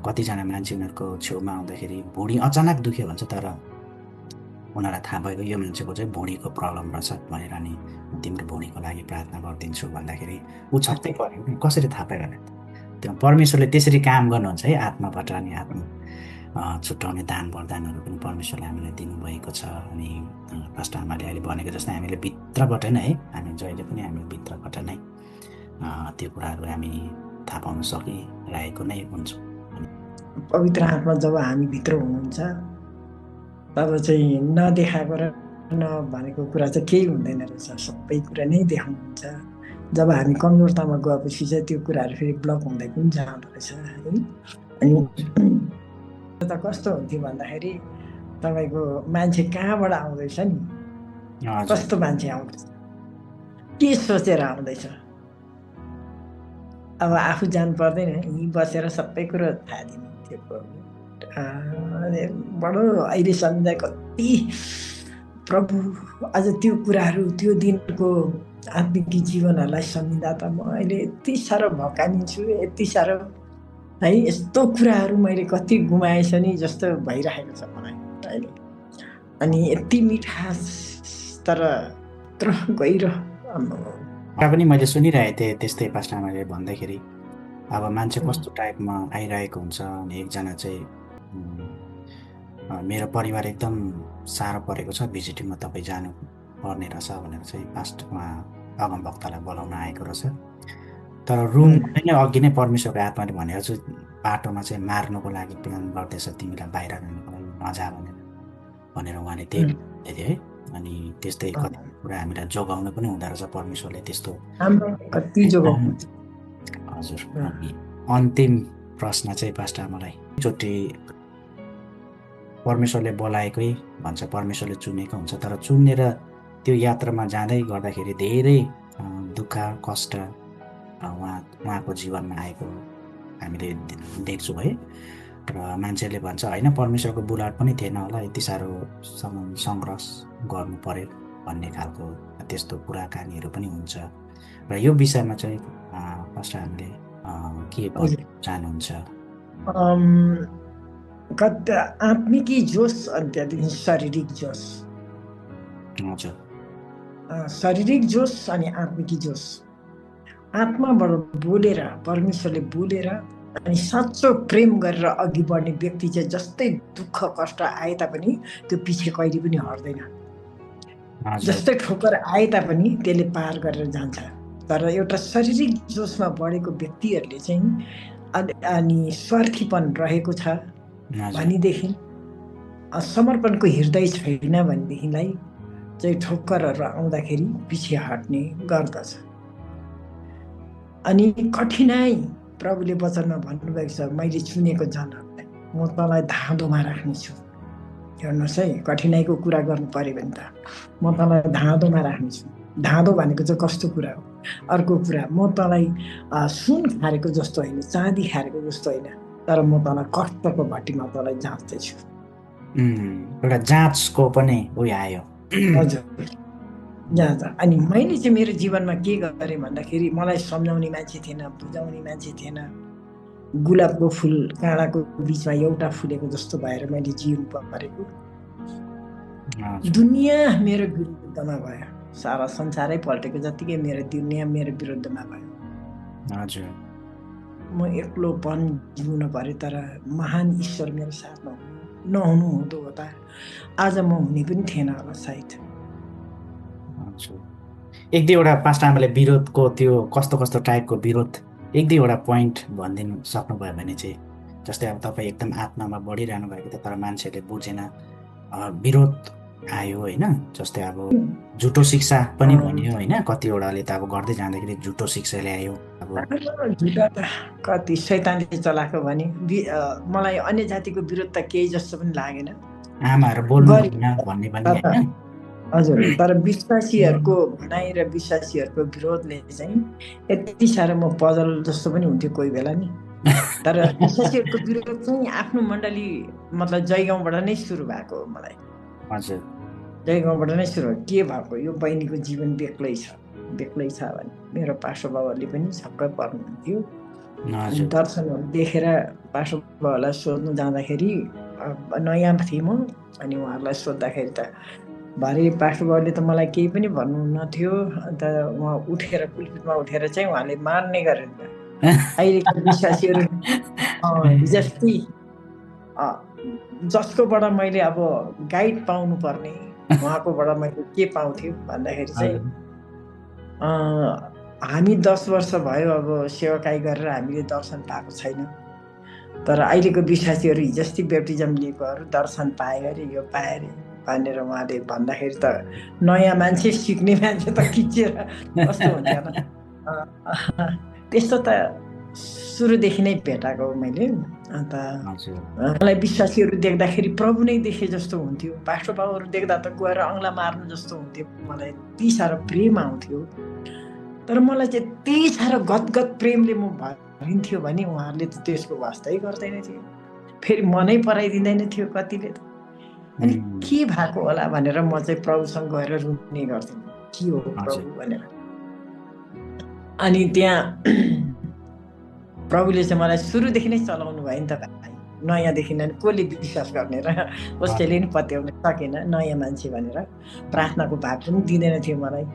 कतिजना मान्छे उनीहरूको छेउमा आउँदाखेरि भुँडी अचानक दुख्यो भन्छ, तर उनीहरूलाई थाहा भएको यो मान्छेको चाहिँ भुँडीको प्रब्लम रहेछ भनेर नि तिम्रो भुँडीको लागि प्रार्थना गरिदिन्छु भन्दाखेरि ऊ छक्कै पऱ्यो। कसरी थाहा पाइरहन? त्यो परमेश्वरले त्यसरी काम गर्नुहुन्छ है आत्माबाट। अनि आत्मा छुट्याउने दान वरदानहरू पनि परमेश्वरले हामीलाई दिनुभएको छ। अनि पास्टर आमाले अहिले भनेको जस्तै हामीले भित्रबाट नै है, हामी जहिले पनि हामी भित्रबाट नै त्यो कुराहरू हामी थाहा पाउन सकिरहेको नै हुन्छौँ। पवित्र आत्मा जब हामी भित्र हुनुहुन्छ तब चाहिँ नदेखाएको र नभनेको कुरा चाहिँ केही हुँदैन रहेछ, सबै कुरा नै देखाउनुहुन्छ। जब हामी कमजोरतामा गएपछि चाहिँ त्यो कुराहरू फेरि ब्लक हुँदै पनि जाँदो रहेछ है। अनि त कस्तो हुन्थ्यो भन्दाखेरि तपाईँको मान्छे कहाँबाट आउँदैछ नि, हजुर कस्तो मान्छे आउँदैछ, के सोचेर आउँदैछ, अब आफू जानु पर्दैन, यहीँ बसेर सबै कुरो थाहा दिनुहुन्थ्यो प्रभु। बडो अहिले सम्झिँदा कति प्रभु अझ त्यो कुराहरू त्यो दिनको आत्मिक जीवनहरूलाई सम्झिँदा त म अहिले यति साह्रो भकानिन्छु, यति साह्रो है, यस्तो कुराहरू मैले कति गुमाएछ नि जस्तो भइरहेको छ मलाई अहिले। अनि यति मिठास तर यत्रो गहिरो पनि मैले सुनिरहेको थिएँ त्यस्तै पास्ट आमाले भन्दाखेरि अब मान्छे कस्तो टाइपमा आइरहेको हुन्छ। अनि एकजना चाहिँ मेरो परिवार एकदम साह्रो परेको छ, भिजिटिङमा तपाईँ जानु पर्ने रहेछ भनेर चाहिँ पास्टमा अगमवक्तालाई बोलाउन आएको रहेछ। तर रुमबाट नै अघि नै परमेश्वरको आत्माले भनेको छु, बाटोमा चाहिँ मार्नुको लागि प्लान गर्दैछ, तिमीलाई बाहिर जानुको लागि नजा भनेर उहाँले त्यही भन्दै थियो है। अनि त्यस्तै कति कुरा हामीलाई जोगाउनु पनि हुँदो रहेछ परमेश्वरले त्यस्तो। कति जोगाउनु। हजुर। अनि अन्तिम प्रश्न चाहिँ पास्ट आमालाई, एकचोटि परमेश्वरले बोलाएकै भन्छ, परमेश्वरले चुनेको हुन्छ, तर चुनेर त्यो यात्रामा जाँदै गर्दाखेरि धेरै दुःख कष्ट उहाँको जीवनमा आएको हामीले देख्छौँ है। र मान्छेले भन्छ होइन परमेश्वरको बुलाट पनि थिएन होला, यति साह्रोसम्म सङ्घर्ष गर्नु पर्यो भन्ने खालको त्यस्तो कुराकानीहरू पनि हुन्छ। र यो विषयमा चाहिँ फर्स्ट हामीले के भन्न चाहनुहुन्छ? आत्मिकी जोस अनि त्यहाँदेखि शारीरिक जोस। हजुर। शारीरिक जोस अनि आत्मिकी जोस, आत्माबाट बोलेर परमेश्वरले बोलेर अनि साँचो प्रेम गरेर अघि बढ्ने व्यक्ति चाहिँ जस्तै दुःख कष्ट आए तापनि त्यो पछि कहिले पनि हट्दैन, जस्तै ठोकर आए तापनि त्यसले पार गरेर जान्छ। तर एउटा शारीरिक जोसमा बढेको व्यक्तिहरूले चाहिँ अनि स्वार्थीपन रहेको छ भनेदेखि, समर्पणको हृदय छैन भनेदेखिलाई चाहिँ ठोक्करहरू आउँदाखेरि पछि हट्ने गर्दछ। अनि कठिनाइ प्रभुले वचनमा भन्नुभएको छ, मैले चुनेको जनहरूलाई म तँलाई धाँधोमा राख्नेछु। हेर्नुहोस् है, कठिनाइको कुरा गर्नु पर्यो भने त म तँलाई धाँधोमा राख्नेछु। धाँधो भनेको चाहिँ कस्तो कुरा हो? अर्को कुरा, म तँलाई सुन खारेको जस्तो होइन, चाँदी खारेको जस्तो होइन, तर म तँलाई कष्टको भट्टीमा तँलाई जाँच्दैछु। एउटा जाँचको पनि उयो आयो। हजुर, जाँच। अनि मैले चाहिँ मेरो जीवनमा के गरेँ भन्दाखेरि मलाई सम्झाउने मान्छे थिएन, बुझाउने मान्छे थिएन। गुलाबको फुल काँडाको बिचमा एउटा फुलेको जस्तो भएर मैले जिउनु परेको। दुनियाँ मेरो विरुद्धमा भयो, सारा संसारै पल्टेको जतिकै मेरो दुनियाँ मेरो विरुद्धमा भयो। हजुर। म एक्लोपन जिउन पर्यो, तर महान ईश्वर मेरो साथमा नहुनु हुँदो हो त आज म हुने पनि थिएन होला सायद। एक दुईवटा पास्ट आमाले विरोधको त्यो कस्तो कस्तो टाइपको विरोध एक दुईवटा पोइन्ट भनिदिनु सक्नुभयो भने चाहिँ, जस्तै अब तपाईँ एकदम आत्मामा बढिरहनु भएको थियो तर मान्छेले बुझेन, विरोध आयो होइन, जस्तै अब झुटो शिक्षा पनि भनियो होइन, कतिवटाले त अब गर्दै जाँदाखेरि झुटो शिक्षा ल्यायो। अब झुटा त कति शैतानले चलाएको भने मलाई अन्य जातिको विरोध त केही जस्तो पनि लागेन, आमाहरू बोल्नु भन्ने पनि होइन। हजुर, तर विश्वासीहरूको भनाइ र विश्वासीहरूको विरोधले चाहिँ यति साह्रो म पजल जस्तो पनि हुन्थ्यो कोही बेला नि। तर विश्वासीहरूको विरोध चाहिँ आफ्नो मण्डली मतलब जयगाउँबाट नै सुरु भएको हो मलाई। हजुर, जयगाउँबाट नै सुरु हो। के भएको, यो बहिनीको जीवन बेग्लै छ भने मेरो पास्टर बाबुहरूले पनि छक्कै पर्नुहुन्थ्यो। दर्शनहरू देखेर पास्टर बाबुलाई सोध्नु जाँदाखेरि नयाँ थिएँ म, अनि उहाँहरूलाई सोद्धाखेरि त भरे पास्टर बाबुले त मलाई केही पनि भन्नुहुन्न थियो। अन्त उहाँ उठेर पुलपिटमा उठेर चाहिँ उहाँले मार्ने गरेर अहिलेको विश्वासीहरू जस्तै जसकोबाट मैले अब गाइड पाउनु पर्ने उहाँकोबाट मैले के पाउँथ्यो भन्दाखेरि चाहिँ हामी 10 वर्ष भयो अब सेवाकाई गरेर हामीले दर्शन पाएको छैन। तर अहिलेको विश्वासीहरू हिजोस्ति ब्याप्टिजम लिएकोहरू दर्शन पायो अरे, यो पायो अरे भनेर उहाँले भन्दाखेरि त नयाँ मान्छे, सिक्ने मान्छे त खिचेर कस्तो हुन्थ्यो होला। त्यस्तो त सुरुदेखि नै भेटाएको मैले। अन्त मलाई विश्वासीहरू देख्दाखेरि प्रभु नै देखे जस्तो हुन्थ्यो। पास्टर बाबुहरू देख्दा त गएर अङ्ला मार्नु जस्तो हुन्थ्यो। मलाई यति साह्रो प्रेम आउँथ्यो। तर मलाई चाहिँ यति साह्रो गदगद प्रेमले म भरिन्थ्यो भने उहाँहरूले त त्यसको वास्तै गर्दैन थियो। फेरि मनै पराइदिँदैन थियो कतिले त। अनि के भएको होला भनेर म चाहिँ प्रभुसँग गएर रुने गर्थेँ, के हो प्रभु भनेर। अनि त्यहाँ प्रभुले चाहिँ मलाई सुरुदेखि नै चलाउनु भयो नि त भाइ। नयाँदेखि नै कसले विश्वास गर्ने र कसैले नि पत्याउन सकेन नयाँ मान्छे भनेर। प्रार्थनाको भाग पनि दिँदैन थियो मलाई।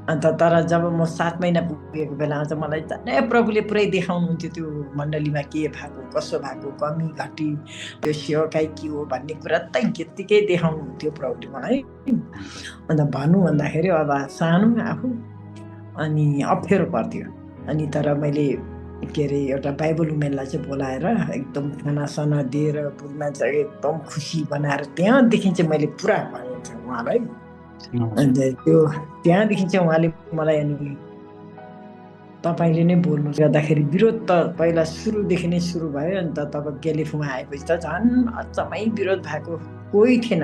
अन्त तर जब म 7 महिना पुगेको बेलामा चाहिँ मलाई झन् प्रभुले पुरै देखाउनुहुन्थ्यो त्यो मण्डलीमा के भएको, कसो भएको, कमी घटी, त्यो सेवकाई के हो भन्ने कुरा त यत्तिकै देखाउनुहुन्थ्यो प्रभुले मलाई। अन्त भन्नु भन्दाखेरि अब सानो आफू अनि अप्ठ्यारो पर्थ्यो। अनि तर मैले के अरे एउटा बाइबल वुमेनलाई चाहिँ बोलाएर एकदम खानासाना दिएर बुढमा चाहिँ एकदम खुसी बनाएर त्यहाँदेखि चाहिँ मैले पुरा भनेको थिएँ उहाँलाई। अन्त त्यो त्यहाँदेखि चाहिँ उहाँले मलाई अनि तपाईँले नै बोल्नु गर्दाखेरि विरोध त पहिला सुरुदेखि नै सुरु भयो। अन्त तब गेलेफुमा आएपछि त झन् अचम्मै विरोध भएको कोही थिएन।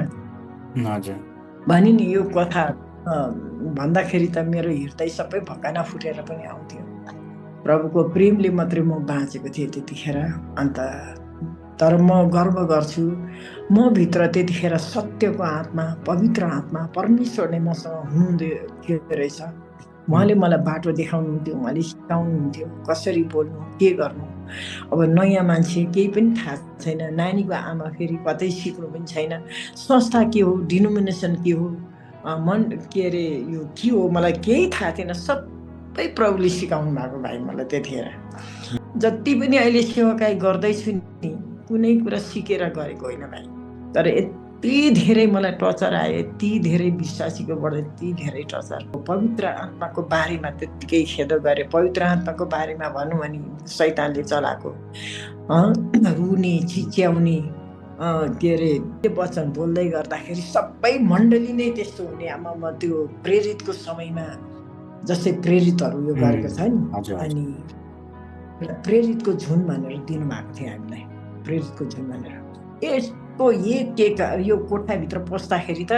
भने नि यो कथा भन्दाखेरि त मेरो हृदय सबै भकाना फुटेर पनि आउँथ्यो। प्रभुको प्रेमले मात्रै म बाँचेको थिएँ त्यतिखेर। अन्त तर म गर्व गर्छु, म भित्र त्यतिखेर सत्यको आत्मा, पवित्र आत्मा, परमेश्वरले मसँग हुनुहुन्थ्यो रहेछ। उहाँले मलाई बाटो देखाउनुहुन्थ्यो, उहाँले सिकाउनुहुन्थ्यो कसरी बोल्नु, के गर्नु। अब नयाँ मान्छे केही पनि थाहा छैन, नानीको आमा फेरि कतै सिक्नु पनि छैन, संस्था के हो, डिनोमिनेसन के हो, मन के अरे यो के हो मलाई केही थाहा थिएन। सबै प्रभुले सिकाउनु भएको भाइ मलाई त्यतिखेर। जति पनि अहिले सेवाकाई गर्दैछु नि कुनै कुरा सिकेर गरेको होइन भाइ। तर यति धेरै मलाई टर्चर आयो, यति धेरै विश्वासीकोबाट यति धेरै टर्चर। पवित्र आत्माको बारेमा त्यत्तिकै खेद गरे। पवित्र आत्माको बारेमा भनौँ भने शैतानले चलाएको रुने, चिच्याउने, के अरे त्यो वचन बोल्दै गर्दाखेरि सबै मण्डली नै त्यस्तो हुने। आमा त्यो प्रेरितको समयमा जस्तै प्रेरितहरू यो गरेको छ नि, अनि प्रेरितको झुन भनेर दिनुभएको थियो हामीलाई, प्रेरितको झुन भनेर। यस्तो यो कोठाभित्र पस्दाखेरि त,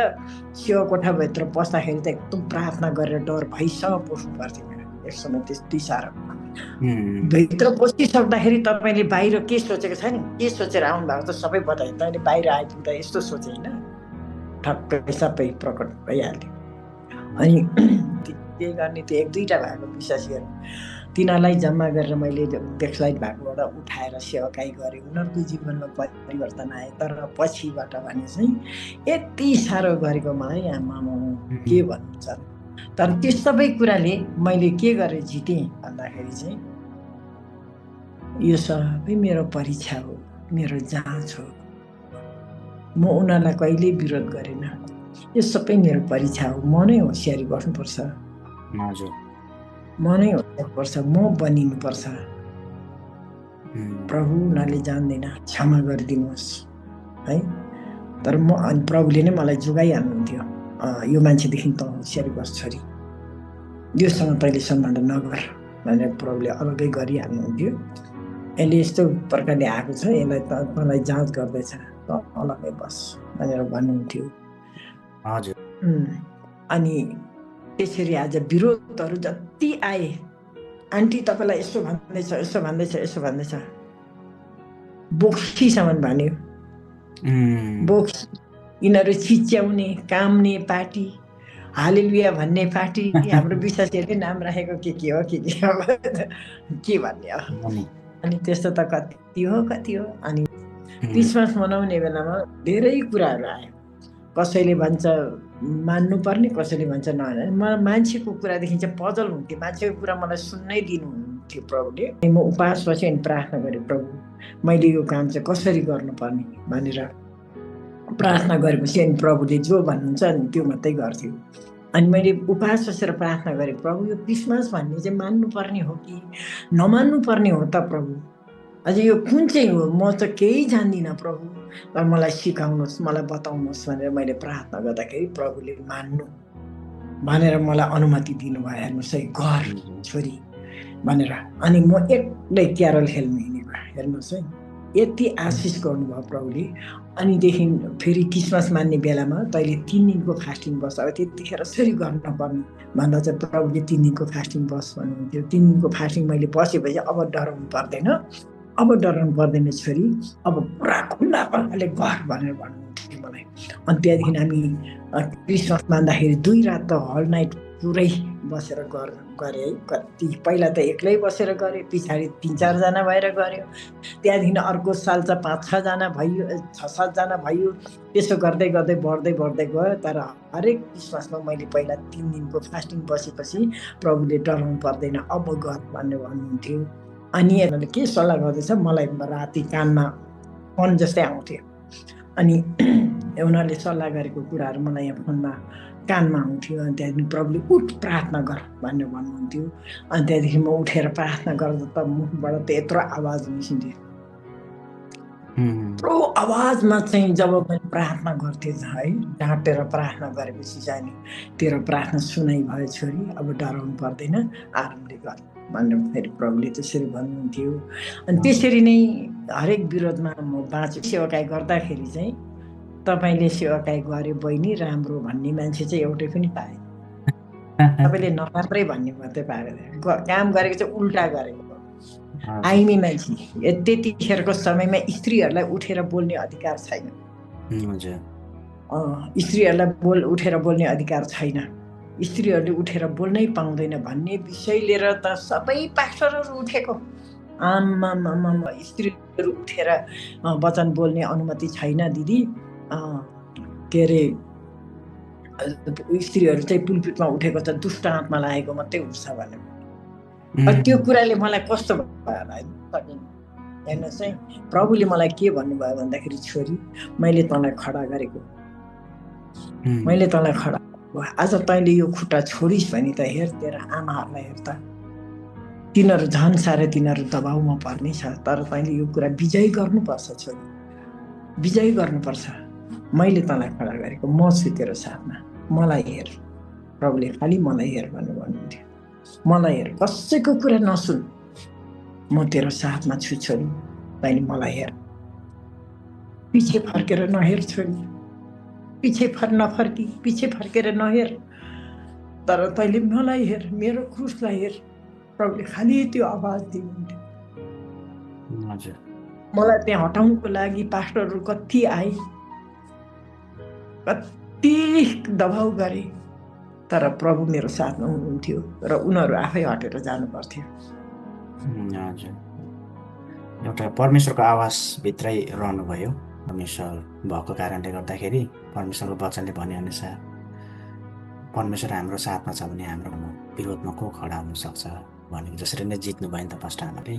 सेवा कोठाभित्र पस्दाखेरि त एकदम प्रार्थना गरेर डर भइसँग पस्नु पर्थ्यो। एक समय त्यति साह्रो भित्र पसिसक्दाखेरि तपाईँले बाहिर के सोचेको छ नि, के सोचेर आउनु भएको त सबै बताए। तैँले बाहिर आइपुग्दा यस्तो सोचे होइन, ठक्कै सबै प्रकट भइहाल्यो। अनि त्यही गर्ने त्यो 1-2टा भएको विश्वासीहरू, तिनीहरूलाई जम्मा गरेर मैले ब्याकस्लाइड भएकोबाट उठाएर सेवाकाई गरेँ। उनीहरूको जीवनमा परिवर्तन आयो। तर पछिबाट भने चाहिँ यति साह्रो गरेको मलाई आमामा के भन्नुहुन्छ। तर त्यो सबै कुराले मैले के गरेर जितेँ भन्दाखेरि चाहिँ यो सबै मेरो परीक्षा हो, मेरो जाँच हो। म उनीहरूलाई कहिल्यै विरोध गरेन। यो सबै मेरो परीक्षा हो। म नै होसियारी गर्नुपर्छ, म नै होसियार्नुपर्छ, म बनिनुपर्छ। प्रभु उनीहरूले जान्दैन, क्षमा गरिदिनुहोस् है। तर म अनि प्रभुले नै मलाई जोगाइहाल्नुहुन्थ्यो, यो मान्छेदेखि त होसियारी गर्छ छोरी, योसँग तैँले सम्बन्ध नगर भनेर प्रभुले अलग्गै गरिहाल्नुहुन्थ्यो। यसले यस्तो प्रकारले आएको छ, यसलाई तँलाई जाँच गर्दैछ, त अलग्गै बस भनेर भन्नुहुन्थ्यो। हजुर। अनि त्यसरी आज विरोधहरू जति आए, आन्टी तपाईँलाई यसो भन्दैछ, यसो भन्दैछ, यसो भन्दैछ, बोक्सीसम्म भन्यो। बोक्सी, यिनीहरू चिच्याउने, काम्ने पार्टी, हालेलुया भन्ने पार्टी, हाम्रो विश्वासीहरूले नाम राखेको के हो के भन्ने हो। अनि त्यस्तो त कति हो। अनि क्रिसमस मनाउने बेलामा धेरै कुराहरू आयो। कसैले भन्छ मान्नुपर्ने, कसैले भन्छ नमान्ने। म मान्छेको कुरादेखि चाहिँ पजल हुन्थ्यो, मान्छेको कुरा मलाई सुन्नै दिनुहुन्थ्यो प्रभुले। म उपवास बसेँ अनि प्रार्थना गरेँ, प्रभु मैले यो काम चाहिँ कसरी गर्नुपर्ने भनेर प्रार्थना गरेपछि अनि प्रभुले जो भन्नुहुन्छ अनि त्यो मात्रै गर्थ्यो। अनि मैले उपवास बसेर प्रार्थना गरेँ, प्रभु यो क्रिसमस भन्ने चाहिँ मान्नुपर्ने हो कि नमान्नुपर्ने हो त प्रभु अझ यो कुन चाहिँ हो म त केही जान्दिनँ प्रभु, तर मलाई सिकाउनुहोस्, मलाई बताउनुहोस् भनेर मैले प्रार्थना गर्दाखेरि प्रभुले मान्नु भनेर मलाई अनुमति दिनुभयो। हेर्नुहोस् है, घर छोरी भनेर। अनि म एक्लै क्यारल खेल्नु हिँडेको, हेर्नुहोस् है, यति आशिष गर्नुभयो प्रभुले। अनिदेखि फेरि क्रिसमस मान्ने बेलामा तैँले 3 दिनको फास्टिङ बस, अब त्यतिखेर यसरी गर्न पर्ने भन्दा चाहिँ प्रभुले 3 दिनको फास्टिङ बस भन्नुहुन्थ्यो। 3 दिनको फास्टिङ मैले बसेपछि अब डराउनु पर्दैन, अब डराउनु पर्दैन छोरी, अब पुरा खुल्ला प्रकारले घर भनेर भन्नुहुन्थ्यो मलाई। अनि त्यहाँदेखि हामी क्रिसमस मान्दाखेरि 2 रात त हल नाइट पुरै बसेर गरे है। कति पहिला त एक्लै बसेर गरे, पछाडि 3-4 जना भएर गऱ्यो, त्यहाँदेखि अर्को साल चाहिँ 5-6 जना भयो, 6-7 जना भयो। त्यसो गर्दै गर्दै बढ्दै बढ्दै गयो। तर हरेक क्रिसमसमा मैले पहिला 3 दिनको फास्टिङ बसेपछि प्रभुले डराउनु पर्दैन, अब गर भनेर भन्नुहुन्थ्यो। अनि उनीहरूले के सल्लाह गर्दैछ, मलाई राति कानमा फोन जस्तै आउँथ्यो। अनि उनीहरूले सल्लाह गरेको कुराहरू मलाई यहाँ फोनमा कानमा आउँथ्यो। अनि त्यहाँदेखि प्रभुले उठ प्रार्थना गर भनेर भन्नुहुन्थ्यो। अनि त्यहाँदेखि म उठेर प्रार्थना गर्दा त मुखबाट त यत्रो आवाज निस्किन्थ्यो। यत्रो आवाजमा चाहिँ जब मैले प्रार्थना गर्थेँ है, ढाँटेर प्रार्थना गरेपछि चाहिँ नि तेरो प्रार्थना सुनाइ भयो छोरी, अब डराउनु पर्दैन, आरामले गर भनेर फेरि प्रभुले त्यसरी भन्नुहुन्थ्यो। अनि त्यसरी नै हरेक विरोधमा म बाँचे। सेवाकाई गर्दाखेरि चाहिँ तपाईँले सेवाकाई गरे बहिनी राम्रो भन्ने मान्छे चाहिँ एउटै पनि पाएन। तपाईँले नराम्रै भन्ने मात्रै पाएको, काम गरेको चाहिँ उल्टा गरेको। आइमी मान्छे, त्यतिखेरको समयमा स्त्रीहरूलाई उठेर बोल्ने अधिकार छैन। स्त्रीहरूलाई उठेर बोल्ने अधिकार छैन, स्त्रीहरूले उठेर बोल्नै पाउँदैन भन्ने विषय लिएर त सबै पास्टरहरू उठेको। आमामामा स्त्रीहरू उठेर वचन बोल्ने अनुमति छैन दिदी, के अरे स्त्रीहरू चाहिँ पुलपिटमा उठेको त दुष्ट आत्मा लागेको मात्रै उठ्छ भनेर। त्यो कुराले मलाई कस्तो भयो होला हेर्नुहोस् है, प्रभुले मलाई के भन्नुभयो भन्दाखेरि छोरी मैले तँलाई खडा गरेको, मैले तँलाई खडा गरेको, आज तैँले यो खुट्टा छोडिस् भने त हेर तेरा आमाहरूलाई हेर त, तिनीहरू झन् साह्रै तिनीहरू दबाउमा पर्ने छ। तर तैँले यो कुरा विजय गर्नुपर्छ छोरी, विजय गर्नुपर्छ। मैले तँलाई खडा गरेको, म छु तेरो साथमा, मलाई हेर। प्रभुले खालि मलाई हेर भनेर भन्नुहुन्थ्यो, मलाई हेर, कसैको कुरा नसुन, म तेरो साथमा छु छोरी, तैँले मलाई हेर। पछि फर्केर नहेर छोरी, पछि नफर्की, पछि फर्केर नहेर, तर तैँले मलाई हेर, मेरो क्रुसलाई हेर। प्रभुले खालि त्यो आवाज दिनुहुन्थ्यो। मलाई त्यहाँ हटाउनुको लागि पास्टरहरू कति आए, कति दबाउ गरे, तर प्रभु मेरो साथमा हुनुहुन्थ्यो र उनीहरू आफै हटेर जानु पर्थ्यो। हजुर, एउटा परमेश्वरको आवाजभित्रै रहनुभयो। परमेश्वर भएको कारणले गर्दाखेरि परमेश्वरको वचनले भनेअनुसार परमेश्वर हाम्रो साथमा छ भने हाम्रो विरोधमा को खडा हुनसक्छ भनेको जसरी नै जित्नु भयो नि त पास्टर आमाले।